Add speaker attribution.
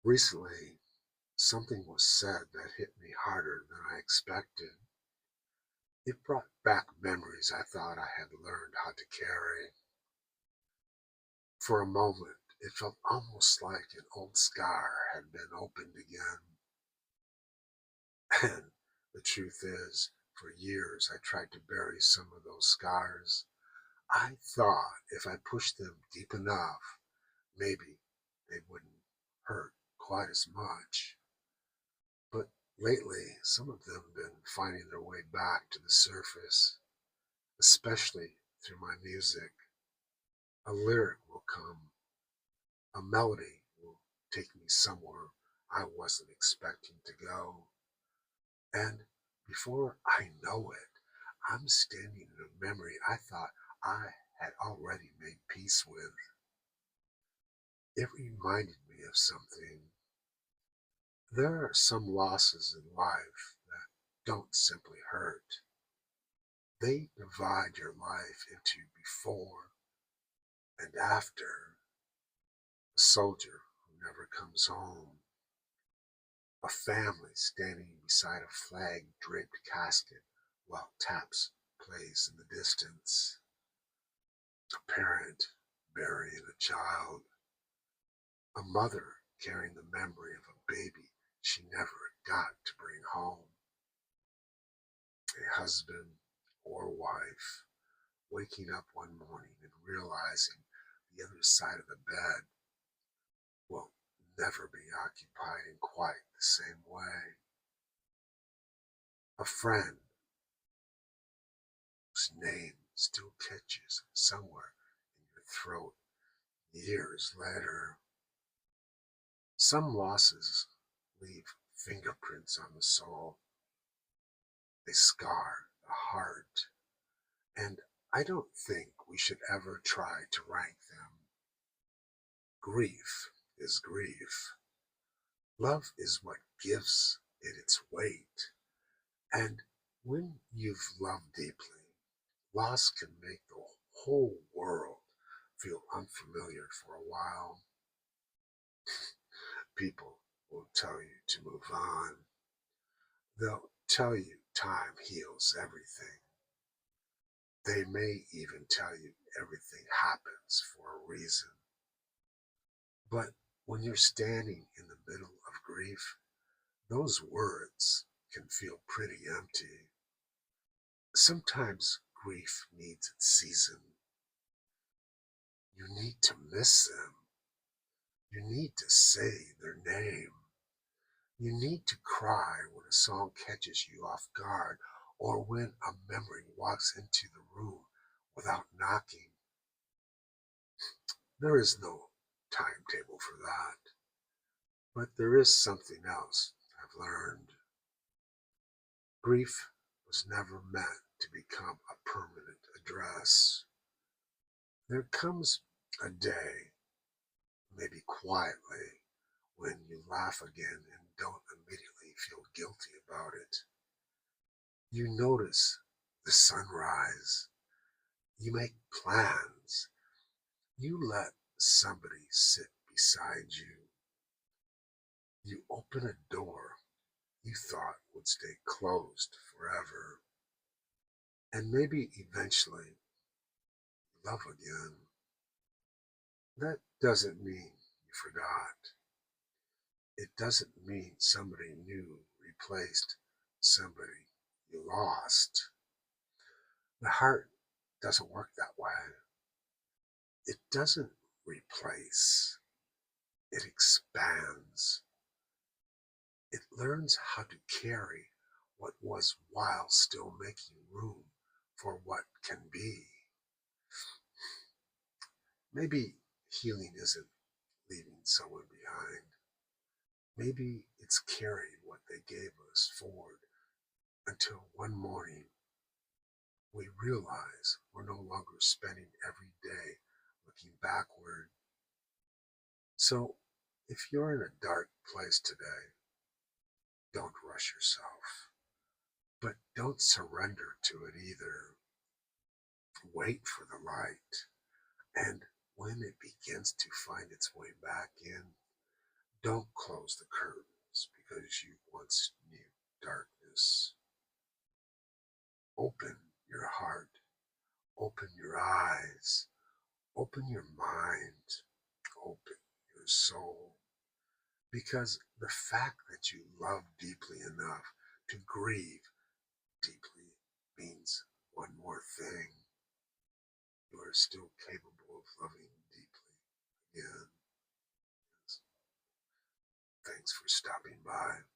Speaker 1: Recently, something was said that hit me harder than I expected. It brought back memories I thought I had learned how to carry. For a moment, it felt almost like an old scar had been opened again. And the truth is, for years I tried to bury some of those scars. I thought if I pushed them deep enough, maybe they wouldn't hurt quite as much. But lately, some of them have been finding their way back to the surface, especially through my music. A lyric will come, a melody will take me somewhere I wasn't expecting to go. And before I know it, I'm standing in a memory I thought I had already made peace with. It reminded me of something. There are some losses in life that don't simply hurt. They divide your life into before and after. A soldier who never comes home, a family standing beside a flag draped casket while taps plays in the distance, a parent burying a child, a mother carrying the memory of a baby she never got to bring home, a husband or wife waking up one morning and realizing the other side of the bed will never be occupied in quite the same way. A friend whose name still catches somewhere in your throat years later. Some losses leave fingerprints on the soul. They scar the heart. And I don't think we should ever try to rank them. Grief is grief. Love is what gives it its weight. And when you've loved deeply, loss can make the whole world feel unfamiliar for a while. People will tell you to move on. They'll tell you time heals everything. They may even tell you everything happens for a reason. But when you're standing in the middle of grief, those words can feel pretty empty. Sometimes grief needs its season. You need to miss them. You need to say their name. You need to cry when a song catches you off guard or when a memory walks into the room without knocking. There is no timetable for that, but there is something else I've learned. Grief was never meant to become a permanent address. There comes a day, maybe quietly, when you laugh again and don't immediately feel guilty about it. You notice the sunrise. You make plans. You let somebody sit beside you. You open a door you thought would stay closed forever. And maybe eventually you love again. That doesn't mean you forgot. It doesn't mean somebody new replaced somebody you lost. The heart doesn't work that way. It doesn't replace, it expands. It learns how to carry what was while still making room for what can be. Maybe healing isn't leaving someone behind. Maybe it's carrying what they gave us forward until one morning we realize we're no longer spending every day looking backward. So if you're in a dark place today, don't rush yourself, but don't surrender to it either. Wait for the light. And when it begins to find its way back in, Don't close the curtains because you once knew darkness. Open your heart, open your eyes, open your mind, open your soul. Because the fact that you love deeply enough to grieve deeply means one more thing. You are still capable of loving deeply again. Thanks for stopping by.